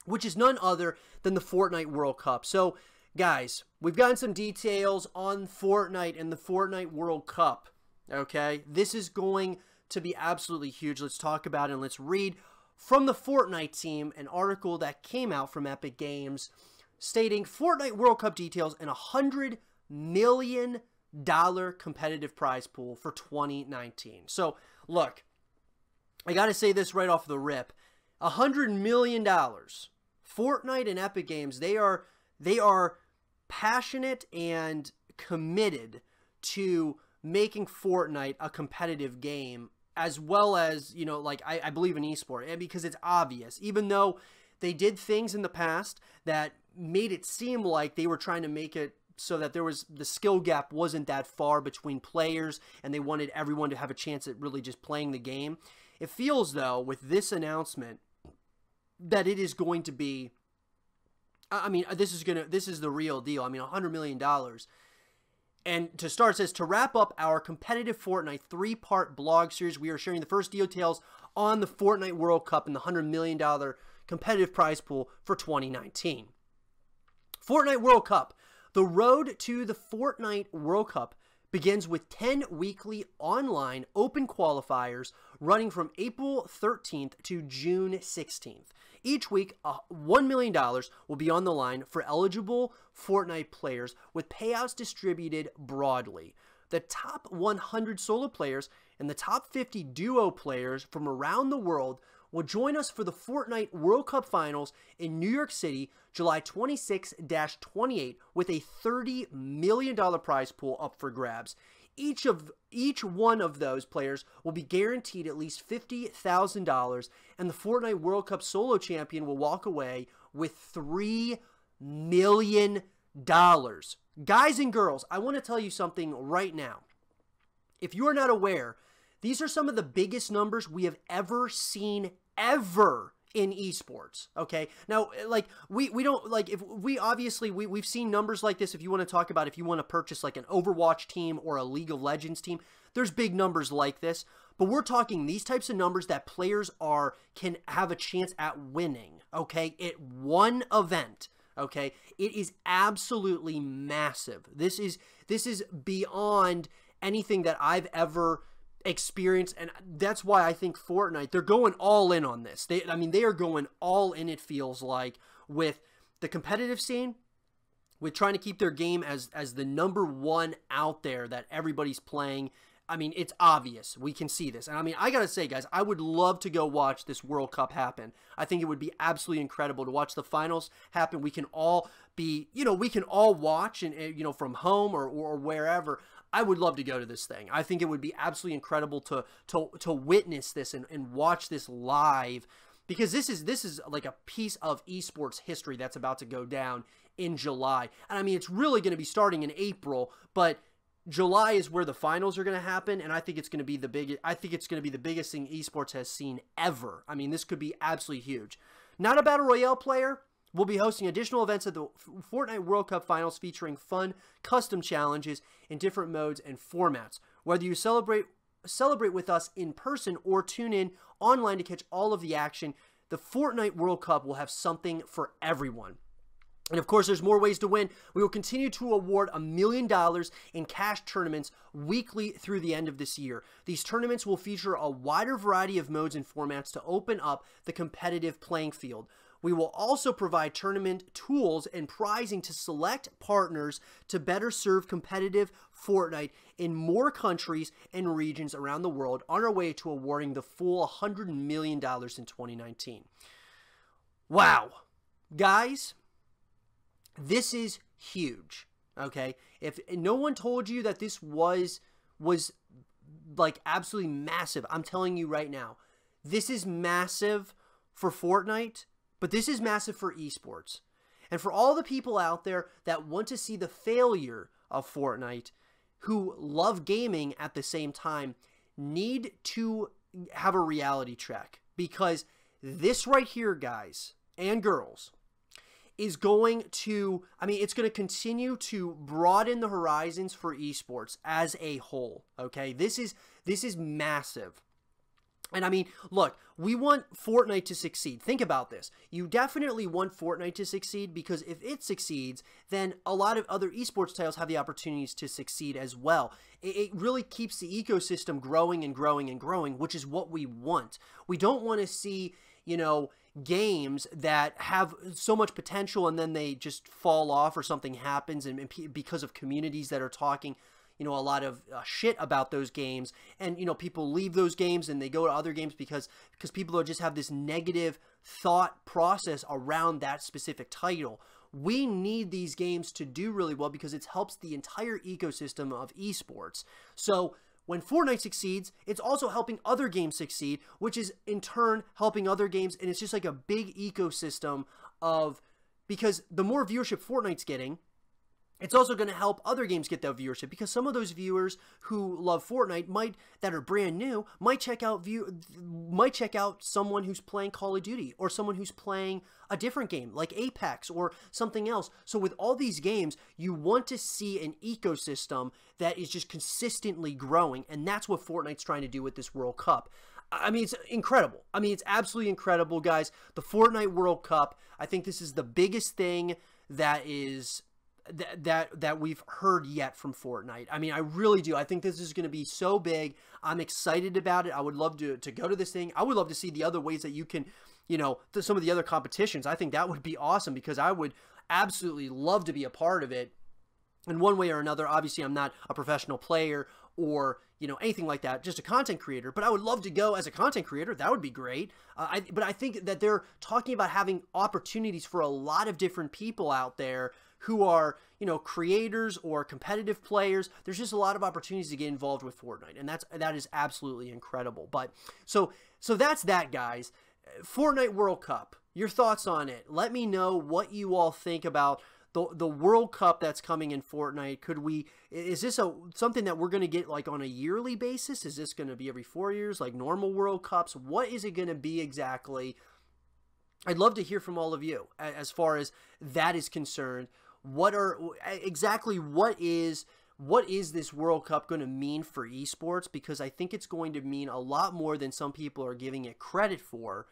which is none other than the Fortnite World Cup. So, guys, we've gotten some details on Fortnite and the Fortnite World Cup, okay? This is going to be absolutely huge. Let's talk about it and let's read from the Fortnite team an article that came out from Epic Games stating Fortnite World Cup details and $100 million competitive prize pool for 2019. So, look, I got to say this right off the rip. $100 million. Fortnite and Epic Games, they are passionate and committed to making Fortnite a competitive game, as well as, you know, like I believe in eSport, and because it's obvious, even though they did things in the past that made it seem like they were trying to make it so that the skill gap wasn't that far between players and they wanted everyone to have a chance at really just playing the game. It feels, though, with this announcement that it is going to be, I mean, this is the real deal. I mean, $100 million. And to start, it says, to wrap up our competitive Fortnite 3-part blog series, we are sharing the first details on the Fortnite World Cup and the $100 million competitive prize pool for 2019. Fortnite World Cup. The road to the Fortnite World Cup begins with 10 weekly online open qualifiers running from April 13th to June 16th. Each week, $1 million will be on the line for eligible Fortnite players, with payouts distributed broadly. The top 100 solo players and the top 50 duo players from around the world will join us for the Fortnite World Cup Finals in New York City, July 26-28, with a $30 million prize pool up for grabs. Each one of those players will be guaranteed at least $50,000, and the Fortnite World Cup solo champion will walk away with $3 million. Guys and girls, I want to tell you something right now. If you are not aware, these are some of the biggest numbers we have ever seen in esports. Okay, now, like, we don't, like, if we obviously we've seen numbers like this. If you want to talk about, if you want to purchase like an Overwatch team or a League of Legends team, there's big numbers like this, but we're talking these types of numbers that players can have a chance at winning, okay, at one event. Okay, it is absolutely massive. This is beyond anything that I've ever experience, and that's why I think Fortnite, they're going all in on this. They are going all in, it feels like, with the competitive scene, with trying to keep their game as the #1 out there that everybody's playing. I mean, it's obvious. We can see this. And I mean, I gotta say, guys, I would love to go watch this World Cup happen. I think it would be absolutely incredible to watch the finals happen. We can all be, we can all watch, and from home or wherever. I would love to go to this thing. I think it would be absolutely incredible to witness this and watch this live, because this is like a piece of esports history that's about to go down in July. And I mean, it's really going to be starting in April, but July is where the finals are going to happen, and I think it's going to be the biggest. I think it's going to be the biggest thing esports has seen ever. I mean, this could be absolutely huge. Not a battle royale player. We'll be hosting additional events at the Fortnite World Cup Finals featuring fun, custom challenges in different modes and formats. Whether you celebrate with us in person or tune in online to catch all of the action, the Fortnite World Cup will have something for everyone. And of course, there's more ways to win. We will continue to award $1 million in cash tournaments weekly through the end of this year. These tournaments will feature a wider variety of modes and formats to open up the competitive playing field. We will also provide tournament tools and prizing to select partners to better serve competitive Fortnite in more countries and regions around the world, on our way to awarding the full $100 million in 2019. Wow. Guys, this is huge, okay? If no one told you that this was like absolutely massive, I'm telling you right now, this is massive for Fortnite, but this is massive for esports. And for all the people out there that want to see the failure of Fortnite, who love gaming at the same time, need to have a reality check, because this right here, guys and girls, is going to, it's going to continue to broaden the horizons for esports as a whole, okay? This is massive. And I mean, look, we want Fortnite to succeed. Think about this. You definitely want Fortnite to succeed because if it succeeds, then a lot of other esports titles have the opportunities to succeed as well. It really keeps the ecosystem growing and growing and growing, which is what we want. We don't want to see, you know, games that have so much potential and then they just fall off or something happens and because of communities that are talking, you know, a lot of shit about those games, and you know, people leave those games and they go to other games because people are just have this negative thought process around that specific title. We need these games to do really well because it helps the entire ecosystem of esports. So when Fortnite succeeds, it's also helping other games succeed, which is in turn helping other games, and it's just like a big ecosystem of, because the more viewership Fortnite's getting, it's also going to help other games get that viewership, because some of those viewers who love Fortnite that are brand new might check out someone who's playing Call of Duty or someone who's playing a different game like Apex or something else. So with all these games, you want to see an ecosystem that is just consistently growing, and that's what Fortnite's trying to do with this World Cup. I mean, it's incredible. I mean, it's absolutely incredible, guys. The Fortnite World Cup, I think this is the biggest thing that we've heard yet from Fortnite. I mean, I really do. I think this is going to be so big. I'm excited about it. I would love to go to this thing. I would love to see the other ways that you can, you know, some of the other competitions. I think that would be awesome because I would absolutely love to be a part of it in one way or another. Obviously, I'm not a professional player or, you know, anything like that, just a content creator, but I would love to go as a content creator. That would be great. But I think that they're talking about having opportunities for a lot of different people out there who are, you know, creators or competitive players. There's just a lot of opportunities to get involved with Fortnite, and that is absolutely incredible. But so that's that, guys. Fortnite World Cup, your thoughts on it. Let me know what you all think about the World Cup that's coming in Fortnite. Is this something that we're going to get like on a yearly basis? Is this going to be every 4 years like normal World Cups? What is it going to be exactly? I'd love to hear from all of you as far as that is concerned. What is this World Cup going to mean for esports? Because I think it's going to mean a lot more than some people are giving it credit for.